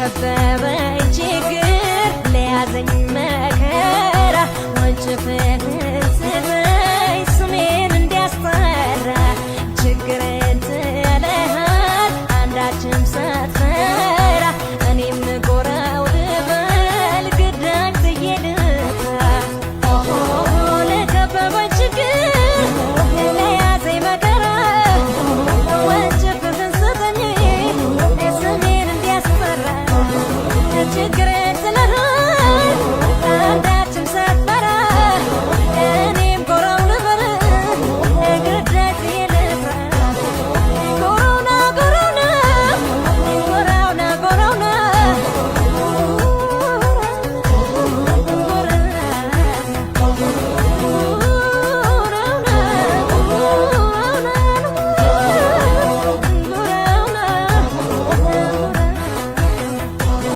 ለከበበኝ ችግር ለያዘኝ መከራ ወንጭፍህን ስጠኝ ስሜን እንዲያስጠራ ችግሬን ጥለሃል አንዳችም ሳትፈራ እኔም ጎራው ልበል ግዳጅ ጥዬ ልጥራ ለከበበኝ ችግር ለያዘኝ መከራ ወንጭፍህን ስጠኝ ስሜን እንዲያስጠራ ችግሬ